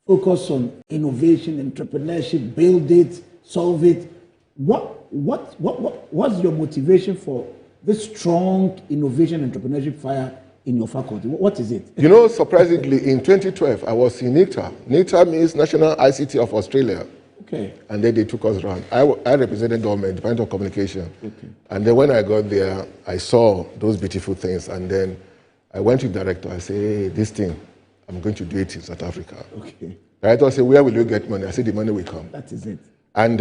focus on innovation, entrepreneurship, build it, solve it. What's your motivation for this strong innovation entrepreneurship fire in your faculty? What is it? You know, surprisingly, in 2012, I was in NICTA. NICTA means National ICT of Australia. Okay. And then they took us around. I represented government, Department of Communication. Okay. And then when I got there, I saw those beautiful things. And then I went to the director. I said, hey, this thing, I'm going to do it in South Africa. Okay. The director said, where will you get money? I said, the money will come. That is it. And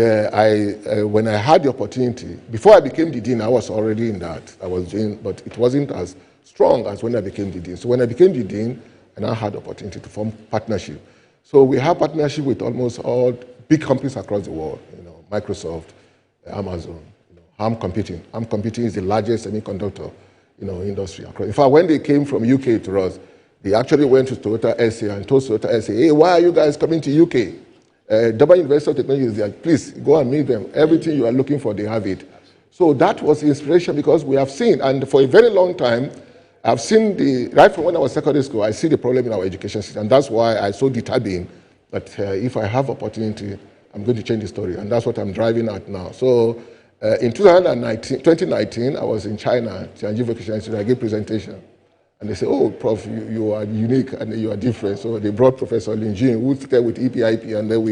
when I had the opportunity, before I became the dean, I was already in that. I was doing, but it wasn't as strong as when I became the dean. So when I became the dean, I now had the opportunity to form partnership. So we have partnership with almost all big companies across the world. You know, Microsoft, Amazon, Arm Computing. Arm Computing is the largest semiconductor, industry across. In fact, when they came from UK to us, they actually went to Toyota SA and told Toyota SA, hey, why are you guys coming to UK? Durban University of Technology is there. Please go and meet them. Everything you are looking for, they have it. So that was inspiration because we have seen, and for a very long time, I've seen right from when I was secondary school, I see the problem in our education system. And that's why I so determined that if I have opportunity, I'm going to change the story. And that's what I'm driving at now. So in 2019, I was in China, Tianjin Vocational Institute. I gave a presentation. And they say, oh, Prof, you are unique and you are different. So they brought Professor Lin Jin, who started with EPIP, and then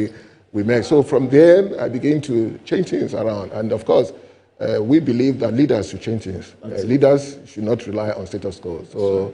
we met. So from there, I began to change things around. And of course, we believe that leaders should change things. Leaders should not rely on status quo. So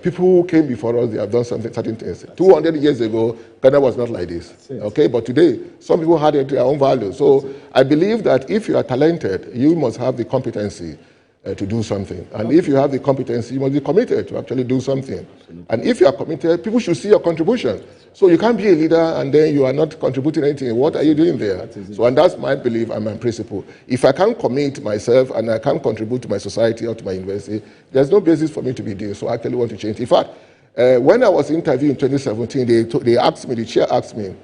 people who came before us, they have done certain things. 200 years ago, Ghana was not like this. Okay, but today, some people had their own value. So I believe that if you are talented, you must have the competency to do something. And if you have the competency, you must be committed to actually do something. And if you are committed, people should see your contribution. So you can't be a leader and then you are not contributing anything. What are you doing there? So, and that's my belief and my principle. If I can't commit myself and I can't contribute to my society or to my university, there's no basis for me to be doing. So I actually want to change. In fact, when I was interviewed in 2017, they asked me, the chair asked me,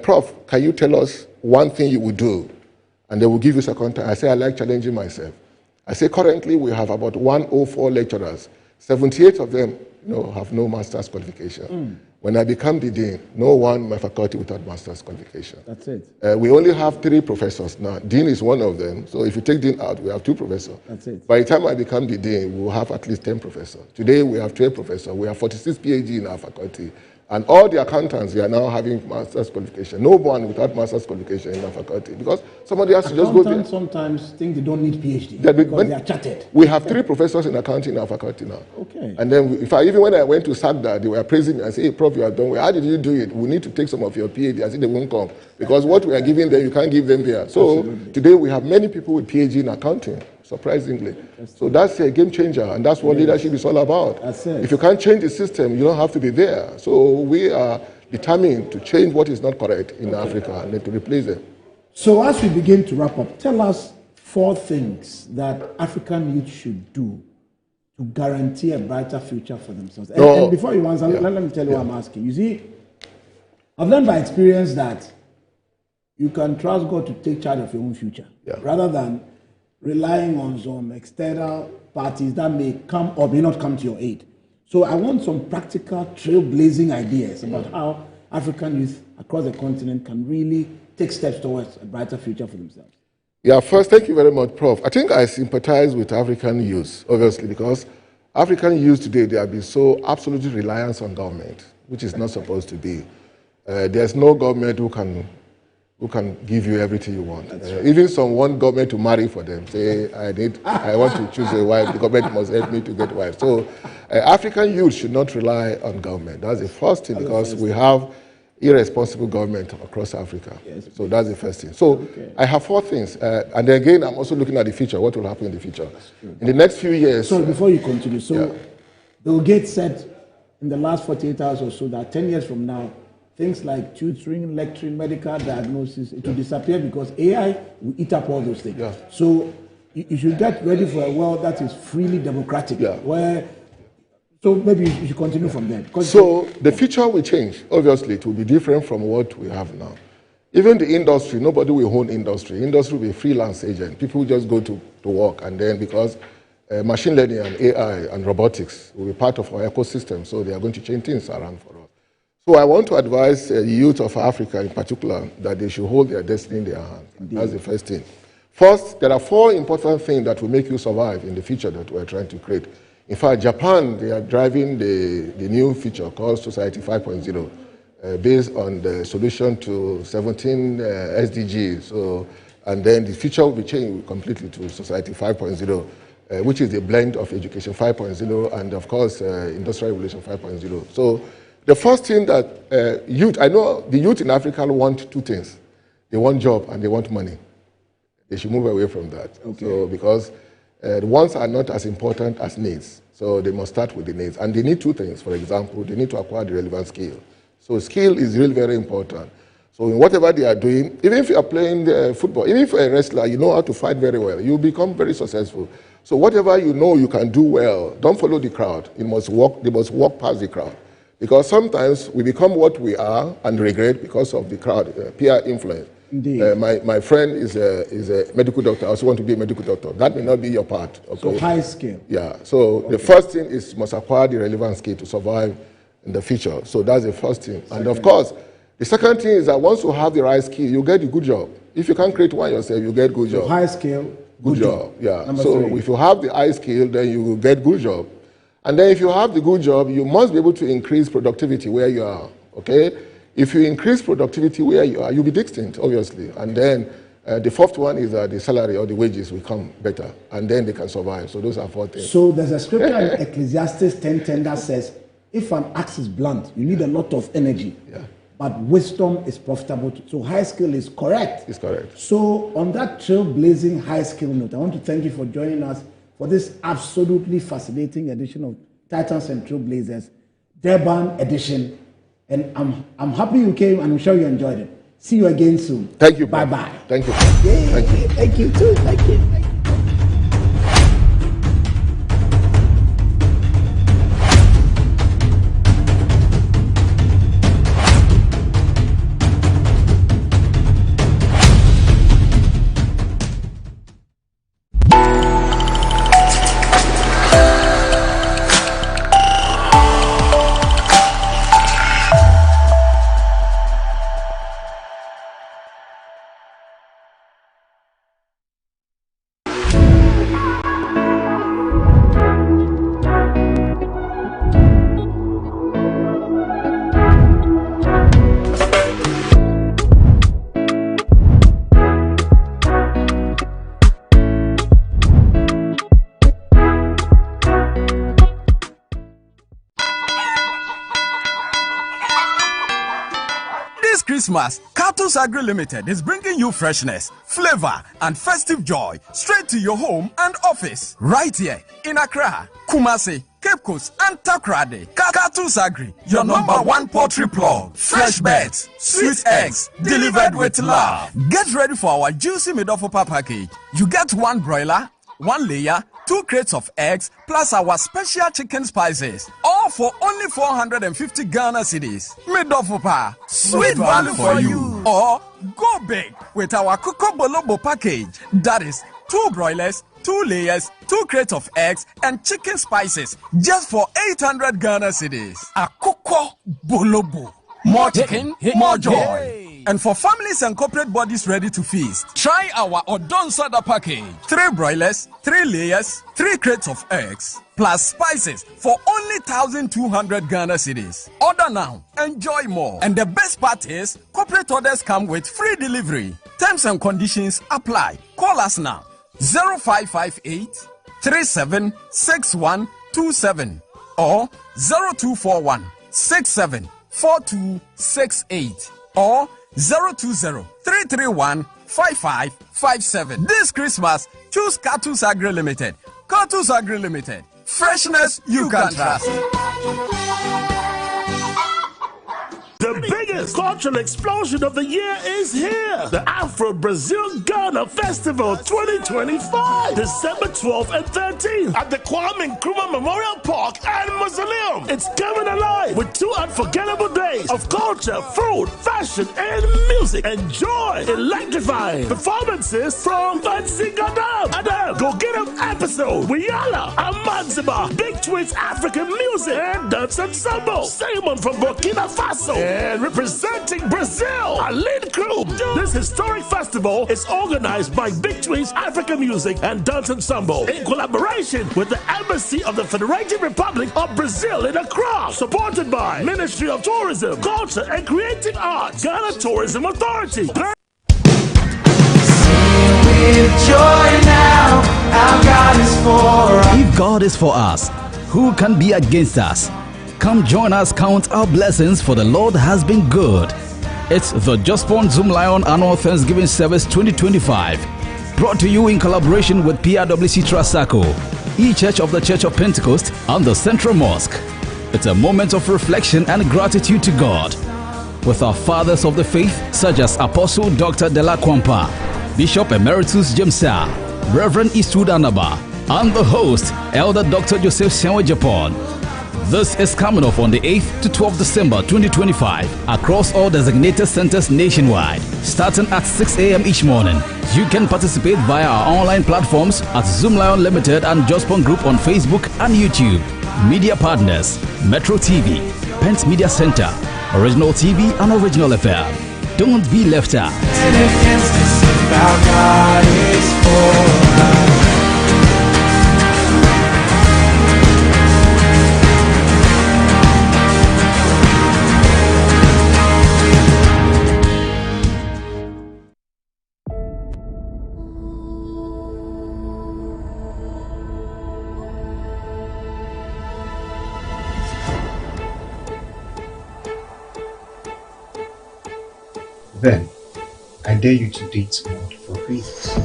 Prof, can you tell us one thing you would do? And they will give you second time. I say, I like challenging myself. I say currently we have about 104 lecturers. 78 of them have no master's qualification. When I become the dean, no one in my faculty without master's qualification. That's it. We only have 3 professors now. Dean is one of them. So if you take dean out, we have 2 professors. That's it. By the time I become the dean, we will have at least 10 professors. Today we have 12 professors. We have 46 PhD in our faculty. And all the accountants, they are now having master's qualification. No one without master's qualification in our faculty. Because somebody has to just go there. Accountants sometimes think they don't need PhD because they are chartered. We have 3 professors in accounting in our faculty now. Okay. And then, even when I went to SACDA, they were praising me. I said, hey, Prof, you have done well. How did you do it? We need to take some of your PhD. I said, they won't come. Because what we are giving them, you can't give them there. So today we have many people with PhD in accounting, surprisingly. So that's a game changer, and that's what leadership is all about. If you can't change the system, you don't have to be there. So we are determined to change what is not correct in Africa and then to replace them. So as we begin to wrap up, tell us 4 things that African youth should do to guarantee a brighter future for themselves. And before you answer, let me tell you what I'm asking. You see, I've learned by experience that you can trust God to take charge of your own future rather than relying on some external parties that may come or may not come to your aid. So I want some practical trailblazing ideas about how African youth across the continent can really take steps towards a brighter future for themselves. Yeah, first, thank you very much, Prof. I think I sympathize with African youth, obviously, because African youth today, they have been so absolutely reliant on government, which is not supposed to be. There's no government who can give you everything you want. Even some want government to marry for them. Say, I want to choose a wife, the government must help me to get a wife. So African youth should not rely on government. That's the first thing, because we have irresponsible government across Africa. So that's the first thing. So I have 4 things. And then again, I'm also looking at the future, what will happen in the future. In the next few years... So before you continue, Bill Gates said in the last 48 hours or so that 10 years from now, things like tutoring, lecturing, medical diagnosis, it will disappear because AI will eat up all those things. So you should get ready for a world that is freely democratic, so maybe you should continue from there. So the future will change. Obviously, it will be different from what we have now. Even the industry, nobody will own industry. Industry will be a freelance agent. People will just go to work, and then because machine learning and AI and robotics will be part of our ecosystem, so they are going to change things around for us. So I want to advise the youth of Africa in particular that they should hold their destiny in their hands. That's the first thing. First, there are 4 important things that will make you survive in the future that we're trying to create. In fact, Japan, they are driving the new feature called Society 5.0 based on the solution to 17 SDGs. So, and then the future will be changed completely to Society 5.0, which is a blend of Education 5.0 and, of course, Industrial Revolution 5.0. So the first thing that youth, I know the youth in Africa want 2 things. They want job and they want money. They should move away from that. Okay. So because the wants are not as important as needs. So they must start with the needs. And they need 2 things. For example, they need to acquire the relevant skill. So skill is really very important. So in whatever they are doing, even if you are playing football, even if you're a wrestler, you know how to fight very well, you become very successful. So whatever you know you can do well, don't follow the crowd. They must walk past the crowd. Because sometimes we become what we are and regret because of the crowd, peer influence. Indeed. My friend is a medical doctor. I also want to be a medical doctor. That may not be your part. Okay? So high skill. Yeah. So the first thing is must acquire the relevant skill to survive in the future. So that's the first thing. And of course, the second thing is that once you have the right skill, you get a good job. If you can't create one yourself, you get good job. So high skill, good job. Yeah. Number so 3. if you have the high skill, then you will get good job. And then if you have the good job, you must be able to increase productivity where you are. Okay. If you increase productivity where you are, you'll be distinct, obviously. And then the 4th one is that the salary or the wages will come better, and then they can survive. So those are 4 things. So there's a scripture in Ecclesiastes 10:10 that says, if an axe is blunt, you need a lot of energy. Yeah. But wisdom is profitable. So high skill is correct. It's correct. So on that trailblazing high skill note, I want to thank you for joining us for this absolutely fascinating edition of Titans and Trailblazers, Durban edition. And I'm happy you came, and I'm sure you enjoyed it. See you again soon. Thank you. Bye-bye. Thank you. Yay. Thank you. Thank you too. Thank you. Christmas, Cartoons Agri Limited is bringing you freshness, flavor, and festive joy straight to your home and office. Right here in Accra, Kumasi, Cape Coast, and Takoradi. Cartoons Agri, your number 1 poultry plug. Fresh birds, sweet eggs, delivered with love. Get ready for our juicy Midofopa package. You get 1 broiler, 1 layer, 2 crates of eggs, plus our special chicken spices, all for only 450 Ghana cedis. Midofopa, sweet value for you. Or go big with our Coco Bolobo package. That is 2 broilers, 2 layers, 2 crates of eggs, and chicken spices, just for 800 Ghana cedis. A Coco Bolobo. More chicken, more joy. And for families and corporate bodies ready to feast, try our Odon Soda package. 3 broilers, 3 layers, 3 crates of eggs, plus spices for only 1,200 Ghana cedis. Order now, enjoy more. And the best part is, corporate orders come with free delivery. Terms and conditions apply. Call us now. 0558 376127 or 0241 674268 or 020-331-5557. This Christmas, choose Cartoons Agri Limited. Cartoons Agri Limited. Freshness you can trust. The big biggest cultural explosion of the year is here. The Afro-Brazil-Ghana Festival 2025. December 12th and 13th at the Kwame Nkrumah Memorial Park and Mausoleum. It's coming alive with 2 unforgettable days of culture, food, fashion, and music. Enjoy electrifying performances from Fancy Gadam, Adam, Go Get 'Em Episode, Wiyala, Amanziba, Big Twins African Music, and Dance Ensemble. Simon from Burkina Faso, and representing Brazil, Aline Crew. This historic festival is organized by Big Twins African Music and Dance Ensemble in collaboration with the Embassy of the Federated Republic of Brazil in Accra, supported by Ministry of Tourism, Culture and Creative Arts, Ghana Tourism Authority. If God is for us, who can be against us? Come join us, count our blessings, for the Lord has been good. It's the Just Born Zoom Lion Annual Thanksgiving Service 2025, brought to you in collaboration with PRWC Trasaco, E-Church of the Church of Pentecost, and the Central Mosque. It's a moment of reflection and gratitude to God, with our fathers of the faith, such as Apostle Dr. Dela Kwampa, Bishop Emeritus Jemsa, Reverend Eastwood Anaba, and the host, Elder Dr. Joseph Senwe Japan. This is coming off on the 8th to 12th December 2025 across all designated centers nationwide, starting at 6 a.m. each morning. You can participate via our online platforms at Zoom Lion Limited and Jospon Group on Facebook and YouTube. Media partners, Metro TV, Pence Media Center, Original TV and Original FM. Don't be left out. Then, I dare you to date God for faith.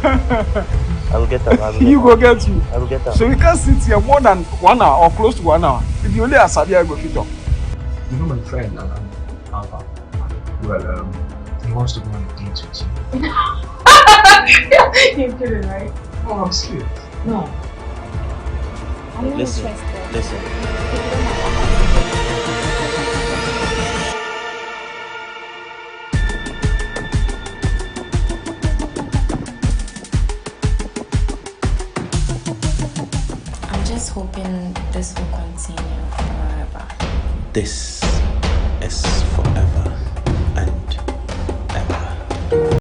I will get that. You go get you. I will get that. So we can't sit here more than 1 hour or close to 1 hour. If you only ask, I go fit up. You know my friend, Alpha. Well, he wants to go on a date with you. You're kidding, right? Oh, I'm serious. No. Listen. I'm just hoping this will continue forever. This is forever.